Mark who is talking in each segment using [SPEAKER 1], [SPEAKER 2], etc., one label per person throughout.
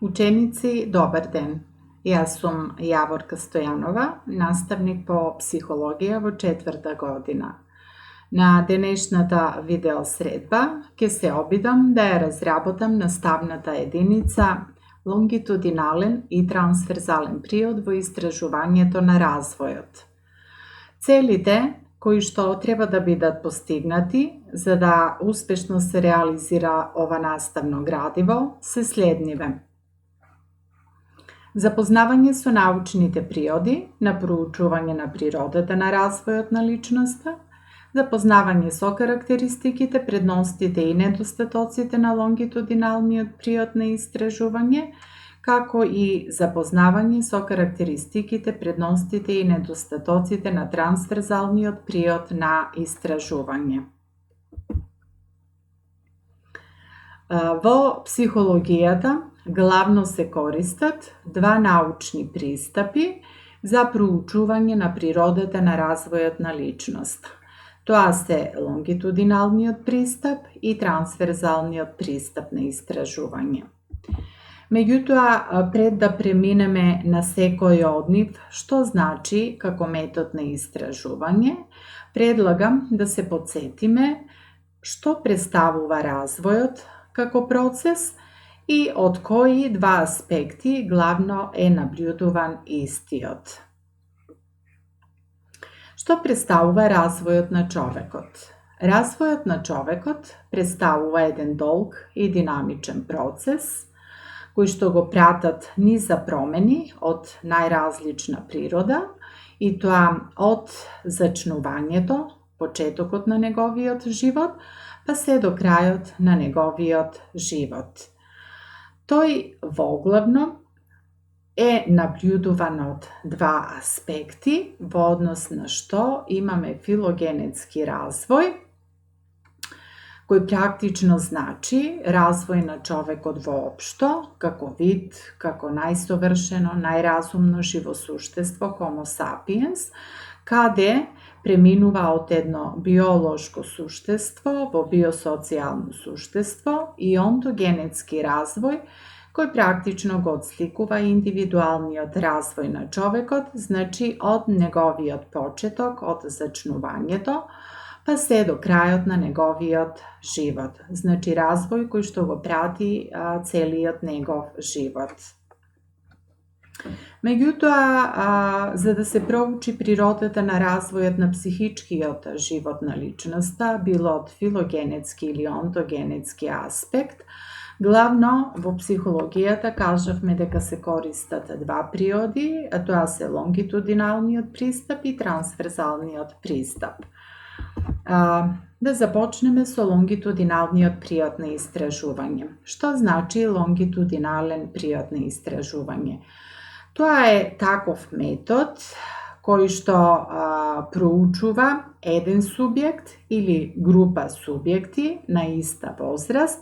[SPEAKER 1] Učenici, dobar den. Ja sam Javorka Stojanova, nastavnik po psihologiji v 4. godina. Na današnjата видеосредба ќе се обидам да ја разработам наставната единица лонгитудинален и трансверзален приод во истражувањето на развојот. Целите кои што треба да бидат постигнати за да успешно се реализира ова наставно градиво се следниве. Запознавање со научните приоди на проучување на природата на развојот на личноста, запознавање со карактеристиките, предностите и недостатоците на лонгитудиналниот приод на истражување, како и запознавање со карактеристиките, предностите и недостатоците на трансверзалниот приод на истражување. Во психологијата главно се користат два научни пристапи за проучување на природата на развојот на личноста. Тоа се лонгитудиналниот пристап и трансверзалниот пристап на истражување. Меѓутоа, пред да преминеме на секој од нив, што значи како метод на истражување, предлагам да се потсетиме што представува развојот како процес и од кои два аспекти главно е наблюдуван истиот. Што представува развојот на човекот? Развојот на човекот представува еден долг и динамичен процес, кои што го пратат низа промени од најразлична природа, и тоа од зачнувањето, почетокот на неговиот живот, па се до крајот на неговиот живот. Тој воглавно е наблюдуван од два аспекти, во однос на што имаме филогенетски развој, кој практично значи развој на човекот воопшто, како вид, како најсовршено, најразумно живо суштество, Homo sapiens, каде преминува од едно биолошко суштество во биосоцијално суштество и онтогенетски развој, кој практично го отсликува индивидуалниот развој на човекот, значи од неговиот почеток, од зачнувањето, па се до крајот на неговиот живот. Значи развој кој што го прати целиот негов живот. Меѓутоа, за да се проучи природата на развојот на психичкиот живот на личноста, било од филогенетски или онтогенетски аспект, главно во психологијата кажавме дека се користат два приоди, а тоа се лонгитудиналниот пристап и трансверзалниот пристап. Да започнеме со лонгитудиналниот приод на истражување. Што значи лонгитудинален приод на истражување? Тоа е таков метод кој што проучува еден субјект или група субјекти на иста возраст,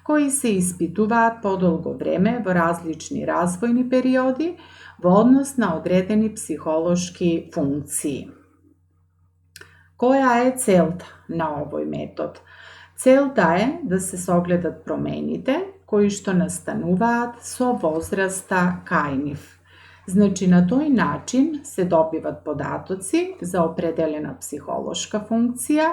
[SPEAKER 1] кои се испитуваат подолго време во различни развојни периоди во однос на одредени психолошки функции. Која е целта на овој метод? Целта е да се согледат промените кои што настануваат со возраста кај нив. Значи, на тој начин се добиват податоци за определена психолошка функција,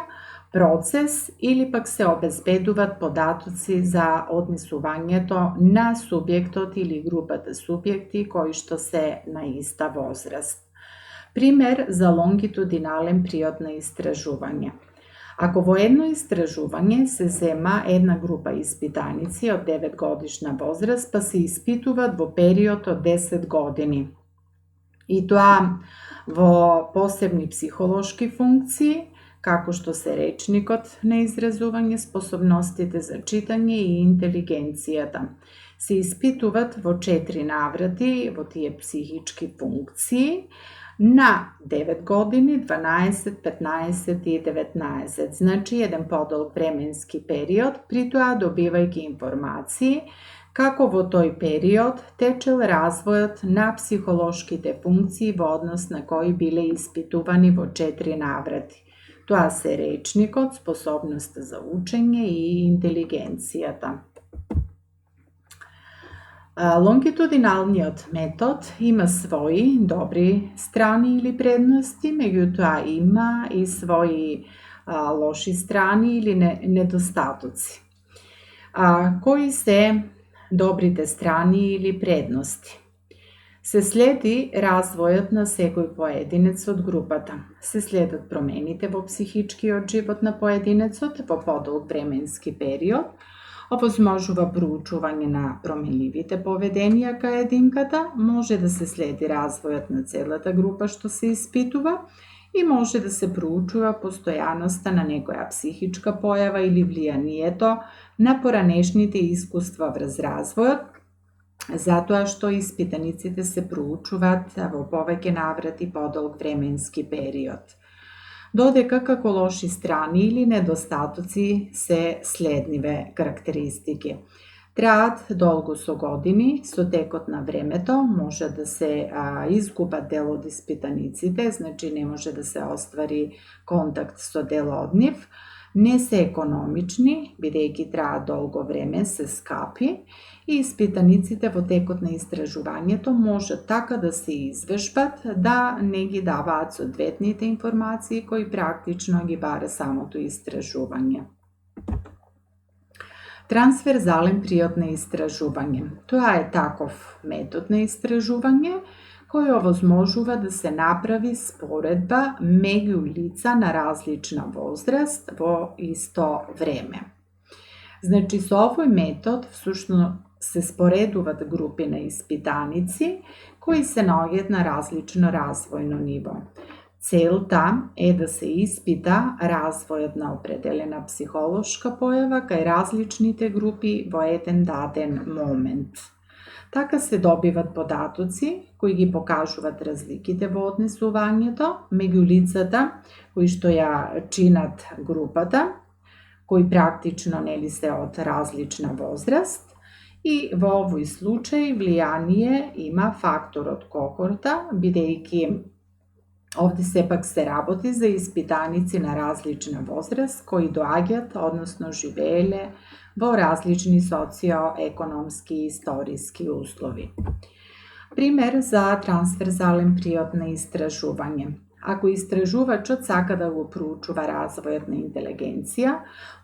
[SPEAKER 1] процес или пак се обезбедуваат податоци за однесувањето на субјектот или групата субјекти кои што се на иста возраст. Пример за лонгитудинален приод на истражување. Ако во едно истражување се зема една група испитаници од 9 годишна возраст, па се испитуваат во период од 10 години. И тоа во посебни психолошки функции, како што се речникот на изразување, способностите за читање и интелигенцијата. Се испитуваат во 4 наврати во тие психички функции, на 9 години, 12, 15 и 19. Значи, еден подолг временски период, при тоа добивајќи информации како во тој период течел развојот на психолошките функции во однос на кои биле испитувани во 4 наврати. Тоа се речникот, способноста за учење и интелигенцијата. Longitudinalниот метод има своји добри страни или предности, меѓутоа има и своји лоши страни или недостатоци. Кои се добрите страни или предности? Се следи развојот на секој поединец од групата. Се следат промените во психичкиот живот на поединецот во подолг временски период. Овозможува проучување на променливите поведенија кај единката, може да се следи развојот на целата група што се испитува и може да се проучува постојаноста на некоја психичка појава или влијанието на поранешните искуства врз развојот, затоа што испитаниците се проучуваат во повеќе наврати подолг временски период. Додека како лоши страни или недостатоци се следниве карактеристики. Траат долго со години, со текот на времето може да се изгубат дел од испитаниците, значи не може да се оствари контакт со дел од нив, не се економични, бидејќи траат долго време, се скапи и испитаниците во текот на истражувањето може така да се извежбат да не ги даваат соодветните информации кои практично ги бара самото истражување. Трансверзален период на истражување. Тоа е таков метод на истражување кој овозможува да се направи споредба меѓу лица на различна возраст во исто време. Значи, со овој метод всушност се споредуваат групи на испитаници кои се наоѓаат на различно развојно ниво. Целта е да се испита развојот на определена психолошка појава кај различните групи во еден даден момент. Така се добиват податоци кои ги покажуваат разликите во однесувањето меѓу лицата кои што ја чинат групата, кои практично нели се од различна возраст, и во овој случај влијание има факторот кохорта, бидејќи овде сепак се работи за испитаници на различна возраст кои доаѓаат, односно живееле во различни социоекономски и историски услови. Пример за трансверзален период на истражување. Ако истражувачот сака да го проучува развојот на интелигенција,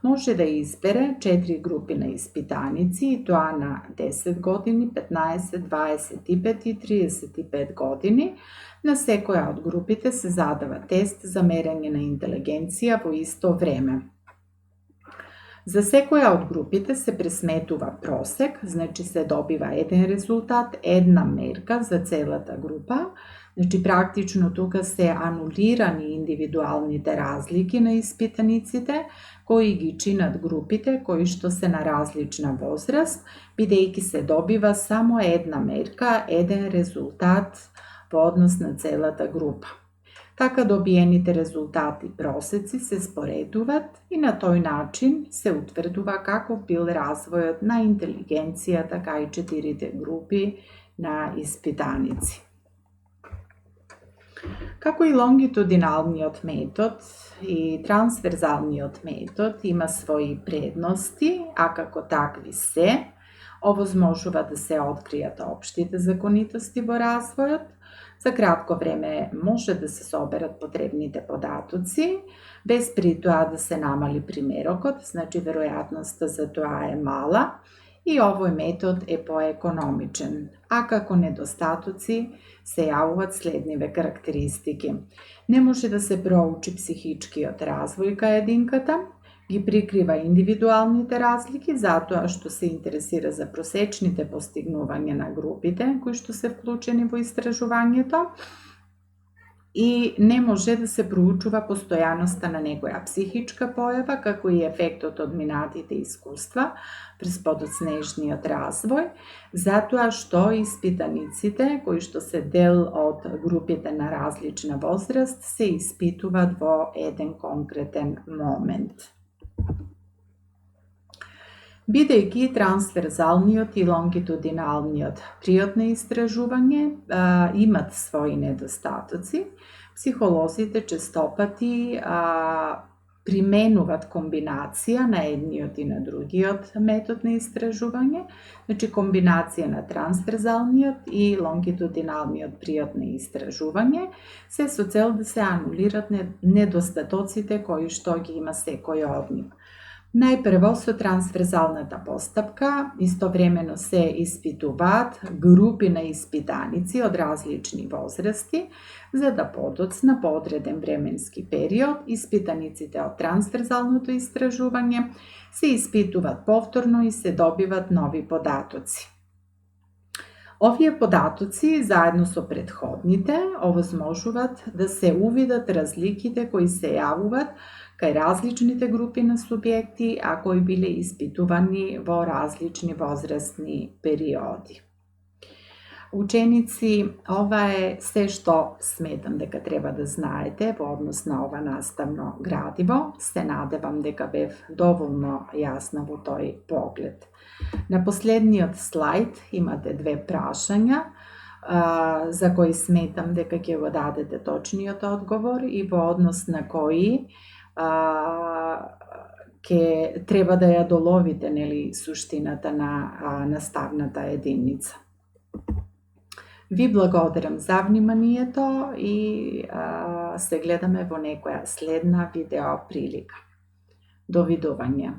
[SPEAKER 1] може да избере 4 групи на испитаници, и тоа на 10 години, 15, 25 и 35 години. На секоја од групите се задава тест за мерење на интелигенција во исто време. За секоја од групите се пресметува просек, значи се добива еден резултат, една мерка за целата група. Значи, практично тука се анулирани индивидуалните разлики на испитаниците, кои ги чинат групите кои што се на различна возраст, бидејќи се добива само една мерка, еден резултат во однос на целата група. Така добиените резултати просеци се споредуваат и на тој начин се утврдува каков бил развојот на интелигенцијата кај 4 групи на испитаници. Како и лонгитудиналниот метод и трансверзалниот метод има своји предности, а како такви се, овозможува да се откријат општите законитости во развојот. За кратко време може да се соберат потребните податоци, без при тоа да се намали примерокот, значи веројатноста за тоа е мала, и овој метод е поекономичен, а како недостатоци се јавуваат следниве карактеристики. Не може да се проучи психичкиот развој кај единката, ги прикрива индивидуалните разлики затоа што се интересира за просечните постигнувања на групите кои што се вклучени во истражувањето, и не може да се проучува постојаноста на некоја психичка појава, како и ефектот од минатите искуства през подоцнежниот развој, затоа што испитаниците, кои што се дел од групите на различна возраст, се испитуваат во еден конкретен момент. Бидејќи трансверзалниот и лонгитудиналниот период на истражување имат своји недостатоци, психолозите честопати применуваат комбинација на едниот и на другиот метод на истражување, значи комбинација на трансверзалниот и лонгитудиналниот приод на истражување, се со цел да се анулират недостатоците кои што ги има секој од нив. Најпрво со трансверзалната постапка истовремено се испитуваат групи на испитаници од различни возрасти, за да подоцна по одреден временски период испитаниците од трансверзалното истражување се испитуваат повторно и се добиват нови податоци. Овие податоци, заедно со претходните, овозможуваат да се увидат разликите кои се јавуваат кај различните групи на субјекти, а кои биле испитувани во различни возрастни периоди. Ученици, ова е се што сметам дека треба да знаете во однос на ова наставно градиво. Се надевам дека бев доволно јасна во тој поглед. На последниот слайд имате 2 прашања за кои сметам дека ќе го дадете точниот одговор и во однос на кои ќе треба да ја доловите, нели, суштината на наставната единица. Ви благодарам за вниманието и се гледаме во некоја следна видео прилика. Довидување.